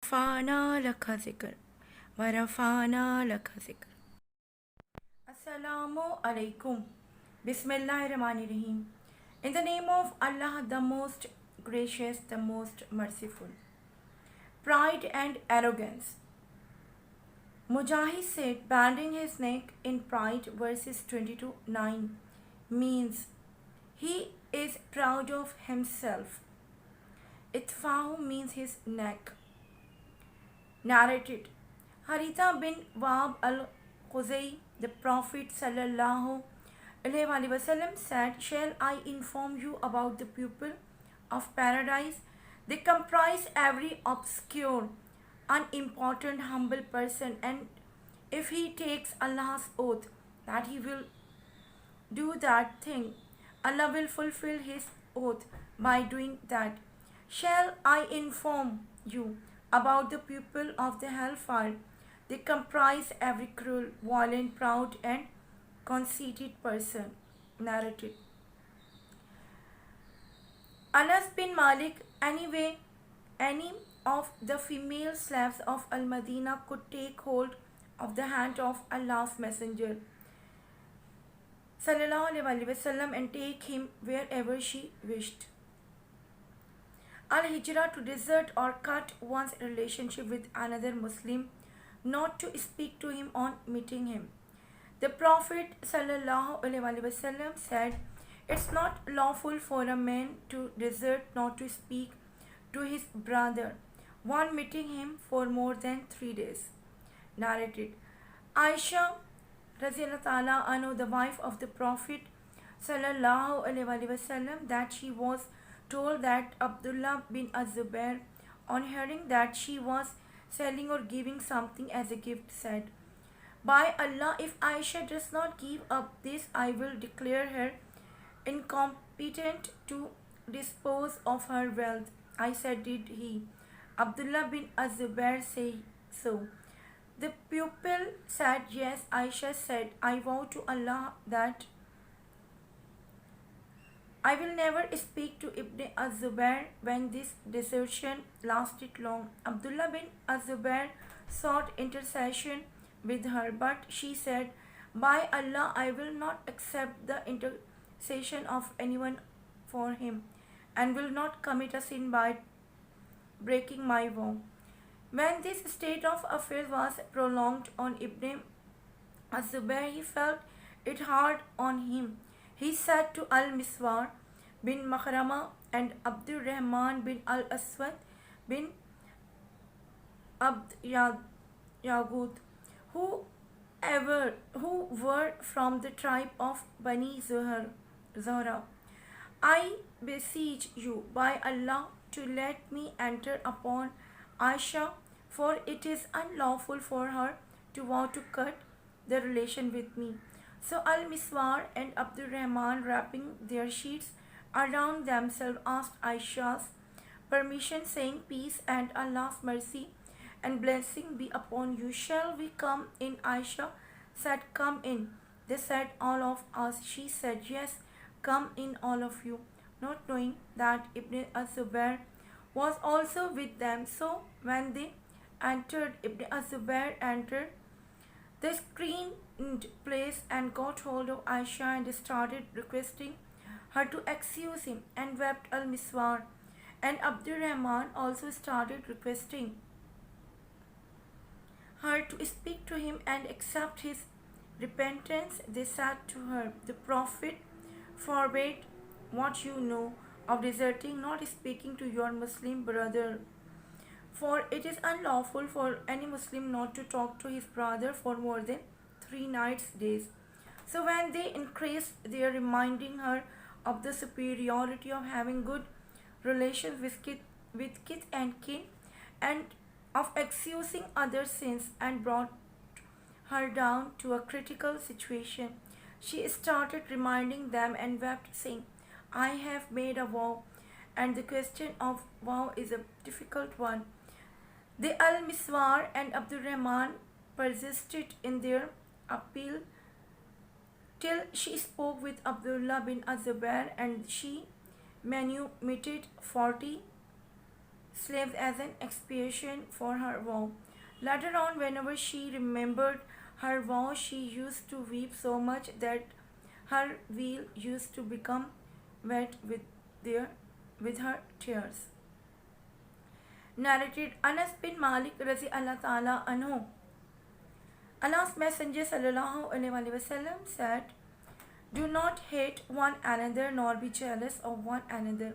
Fana laka zikr. Warafana laka zikr. Assalamu alaikum. Bismillahirrahmanirrahim. In the name of Allah, the most gracious, the most merciful. Pride and arrogance. Mujahid said, bending his neck in pride, verses 22:9 means he is proud of himself. Itfa'u means his neck. Narrated, Haritha bin Wahb al-Khuzai, the Prophet sallallahu alaihi wasallam said, shall I inform you about the people of paradise? They comprise every obscure, unimportant, humble person, and if he takes Allah's oath that he will do that thing, Allah will fulfill his oath by doing that. Shall I inform you about the people of the hellfire? They comprise every cruel, violent, proud, and conceited person. Narrated. Anas bin Malik, anyway, any of the female slaves of Al Madinah could take hold of the hand of Allah's Messenger sallallahu alaihi wasallam and take him wherever she wished. Al-Hijrah, to desert or cut one's relationship with another Muslim, not to speak to him on meeting him. The Prophet sallallahu alaihi wasallam said, it's not lawful for a man to desert, not to speak to his brother, one meeting him for more than 3 days. Narrated, Aisha Raziyallahu ta'ala anhu, the wife of the Prophet sallallahu alaihi wasallam, that she was told that Abdullah bin Az-Zubair, on hearing that she was selling or giving something as a gift, said, by Allah, if Aisha does not give up this, I will declare her incompetent to dispose of her wealth. I said, did he, Abdullah bin Az-Zubair, say so? The pupil said, yes. Aisha said, I vow to Allah that I will never speak to Ibn Az-Zubair when this desertion lasted long. Abdullah bin Az-Zubair sought intercession with her, but she said, by Allah, I will not accept the intercession of anyone for him, and will not commit a sin by breaking my vow. When this state of affairs was prolonged on Ibn Az-Zubair, he felt it hard on him. He said to Al-Miswar bin Makhrama and Abdur Rahman bin Al-Aswad bin Abd Yagut, who were from the tribe of Bani Zuhra, I beseech you by Allah to let me enter upon Aisha, for it is unlawful for her to vow to cut the relation with me. So Al-Miswar and Abdur Rahman, wrapping their sheets around themselves, asked Aisha's permission, saying, peace and Allah's mercy and blessing be upon you. Shall we come in? Aisha said, come in. They said, all of us. She said, yes, come in, all of you, not knowing that Ibn Az-Zubair was also with them. So when they entered, Ibn Az-Zubair entered the screened place and got hold of Aisha and started requesting her to excuse him, and wept. Al-Miswar and Abdur Rahman also started requesting her to speak to him and accept his repentance. They said to her, the Prophet forbade what you know of deserting, not speaking to your Muslim brother, for it is unlawful for any Muslim not to talk to his brother for more than 3 days. So when they increased their reminding her of the superiority of having good relations with kith and kin, and of excusing other sins, and brought her down to a critical situation, she started reminding them and wept, saying, I have made a vow, and the question of vow is a difficult one. The Al-Miswar and Abdur Rahman persisted in their appeal till she spoke with Abdullah bin Az-Zubair, and she manumitted 40 slaves as an expiation for her vow. Later on, whenever she remembered her vow, she used to weep so much that her veil used to become wet their, with her tears. Narrated Anas bin Malik Razi Allah Ta'ala Anhu. Allah's Messenger Sallallahu Alaihi Wasallam said, "Do not hate one another nor be jealous of one another,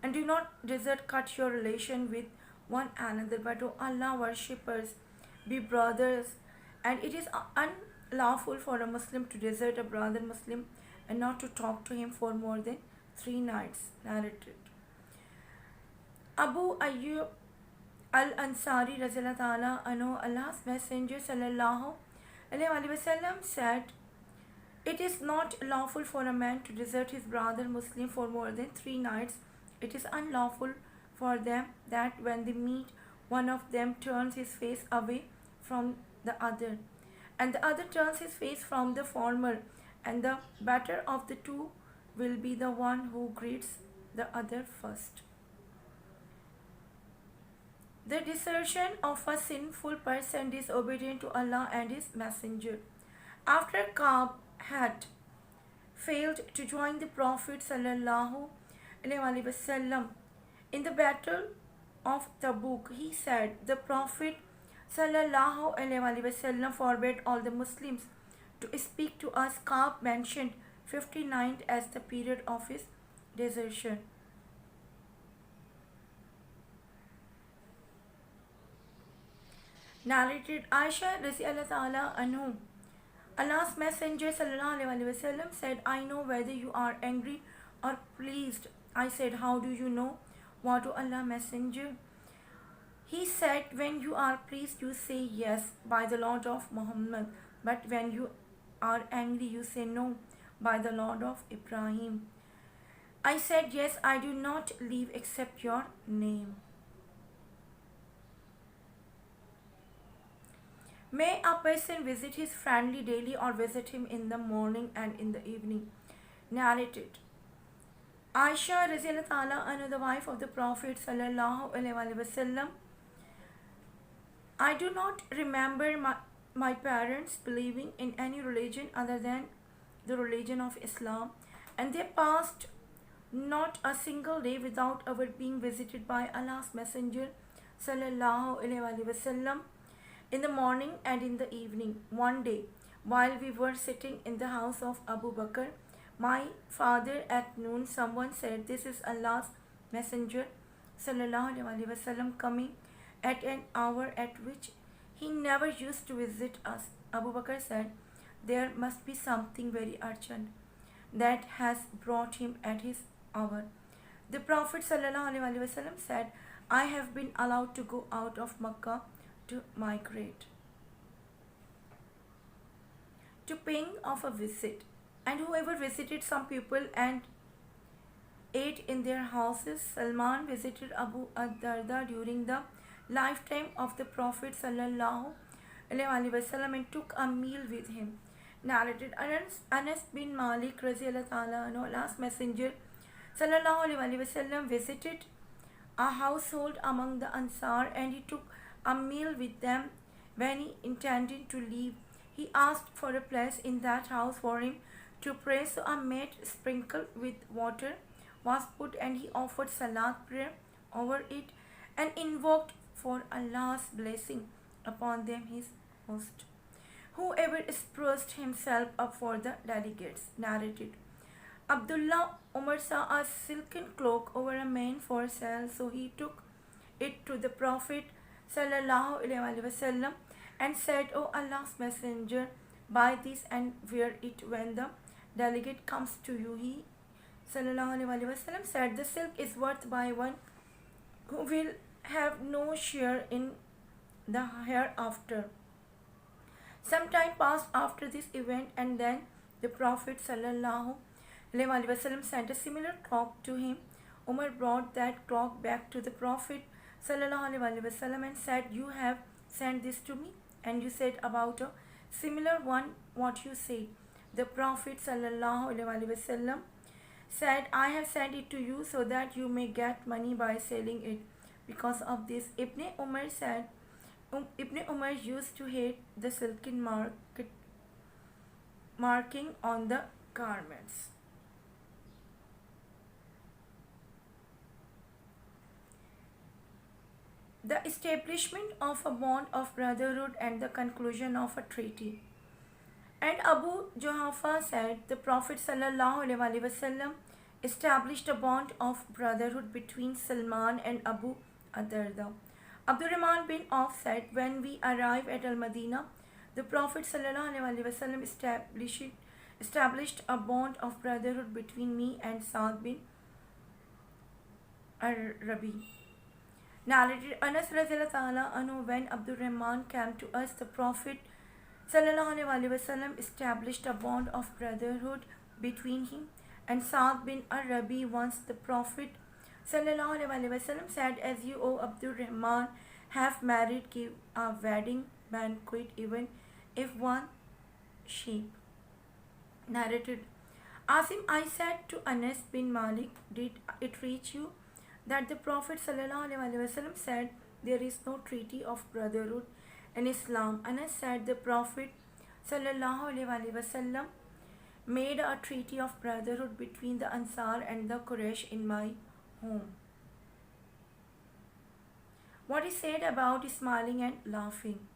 and do not desert cut your relation with one another, but O Allah worshippers, be brothers, and it is unlawful for a Muslim to desert a brother Muslim and not to talk to him for more than 3 nights." Narrated Abu Ayyub Al-Ansari Razila Ta'ala Anhu, Allah's Messenger Sallallahu Alaihi Wasallam said, "It is not lawful for a man to desert his brother Muslim for more than 3 nights. It is unlawful for them that when they meet, one of them turns his face away from the other, and the other turns his face from the former, and the better of the two will be the one who greets the other first." The desertion of a sinful person disobedient to Allah and His Messenger. After Ka'b had failed to join the Prophet sallallahu alaihi wasallam in the battle of Tabuk, he said, "The Prophet sallallahu alaihi wasallam forbade all the Muslims to speak to us." Ka'b mentioned 59th as the period of his desertion. Narrated Aisha Radhiyallahu Ta'ala Anhu. Allah's Messenger Sallallahu Alaihi Wasallam said, "I know whether you are angry or pleased." I said, "How do you know?" "What, O Allah Messenger?" He said, "When you are pleased, you say yes, by the Lord of Muhammad. But when you are angry, you say no, by the Lord of Ibrahim." I said, "Yes, I do not leave except your name." May a person visit his friendly daily or visit him in the morning and in the evening. Narrated Aisha Radhiyallahu Ta'ala Anha, the wife of the Prophet Sallallahu Alaihi Wasallam. I do not remember my parents believing in any religion other than the religion of Islam, and they passed not a single day without our being visited by Allah's Messenger Sallallahu Alaihi Wasallam in the morning and in the evening. One day, while we were sitting in the house of Abu Bakr, my father, at noon, someone said, "This is Allah's Messenger Sallallahu Alaihi Wasallam coming at an hour at which he never used to visit us." Abu Bakr said, "There must be something very urgent that has brought him at his hour." The Prophet Sallallahu Alaihi Wasallam said, "I have been allowed to go out of Makkah to migrate." To paying of a visit. And whoever visited some people and ate in their houses. Salman visited Abu ad-Darda during the lifetime of the Prophet sallallahu alaihi wasallam and took a meal with him. Narrated Anas bin Malik Radhiyallahu Ta'ala Anhu, Allah's Messenger sallallahu alaihi wasallam visited a household among the Ansar, and he took a meal with them. When he intended to leave, he asked for a place in that house for him to pray. So a mat sprinkled with water was put, and he offered salat prayer over it and invoked for Allah's blessing upon them, his host. Whoever spruced himself up for the delegates. Narrated Abdullah Umar saw a silken cloak over a man for sale, so he took it to the Prophet sallallahu alaihi wasallam and said, "O Allah's Messenger, buy this and wear it when the delegate comes to you." He sallallahu alaihi wasallam said, "The silk is worth by one who will have no share in the hereafter." Some time passed after this event, and then the Prophet sallallahu alaihi wasallam sent a similar cloak to him. Umar brought that cloak back to the Prophet sallallahu alaihi wasallam and said, "You have sent this to me, and you said about a similar one what you said." The Prophet sallallahu alaihi wasallam said, "I have sent it to you so that you may get money by selling it." Because of this, Ibn Umar used to hate the silken marking on the garments. The establishment of a bond of brotherhood and the conclusion of a treaty. And Abu Juhafa said the Prophet ﷺ established a bond of brotherhood between Salman and Abu Adarda. Abdurrahman bin Auf said, when we arrived at Al Madinah, the Prophet ﷺ established a bond of brotherhood between me and Saad bin Rabi. Narrated Anas radiallahu anhu, when Abdurrahman came to us, the Prophet ﷺ established a bond of brotherhood between him and Saad bin Rabi. Once the Prophet ﷺ said, as you, O Abdurrahman, have married, give a wedding banquet even if one sheep. Narrated Asim, I said to Anas bin Malik, did it reach you that the Prophet ﷺ said there is no treaty of brotherhood in Islam? Anas said the Prophet ﷺ made a treaty of brotherhood between the Ansar and the Quraysh in my home. What is said about smiling and laughing.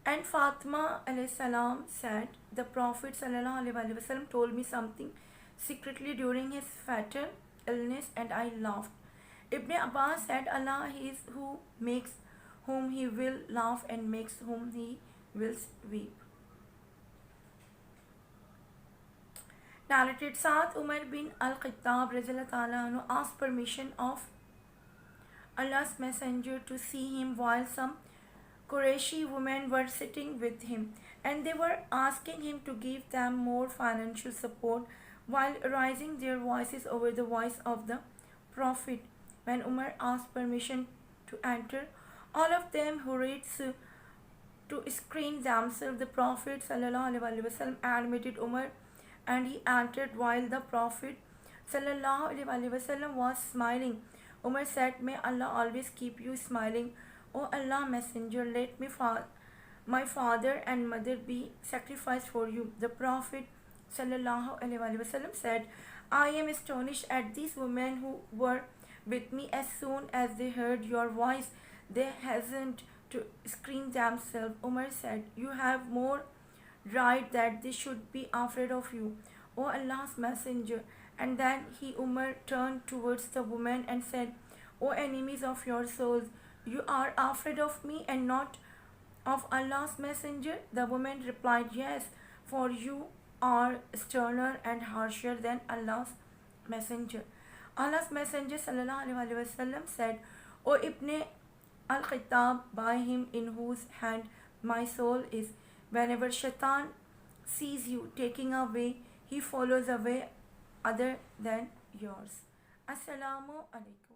And Fatima salam said, the Prophet ﷺ told me something secretly during his fatal illness and I laughed. Ibn Abbas said, Allah is who makes whom he will laugh and makes whom he will weep. Narrated Saad Umar bin Al-Khattab asked permission of Allah's Messenger to see him while some Qurayshi women were sitting with him, and they were asking him to give them more financial support while raising their voices over the voice of the Prophet. When Umar asked permission to enter, all of them hurried to screen themselves. The Prophet ﷺ admitted Umar and he entered while the Prophet ﷺ was smiling. Umar said, may Allah always keep you smiling. O Allah Messenger, let me my father and mother be sacrificed for you. The Prophet ﷺ said, I am astonished at these women who were with me. As soon as they heard your voice, they hastened to screen themselves. Umar said, you have more right that they should be afraid of you, O Allah's Messenger. And then Umar turned towards the woman and said, O enemies of your souls, you are afraid of me and not of Allah's Messenger? The woman replied, yes, for you are sterner and harsher than Allah's Messenger. Allah's Messenger ﷺ said, O Ibn Al-Khattab, by him in whose hand my soul is, whenever Shaitan sees you taking a way, he follows a way other than yours. Assalamu alaikum.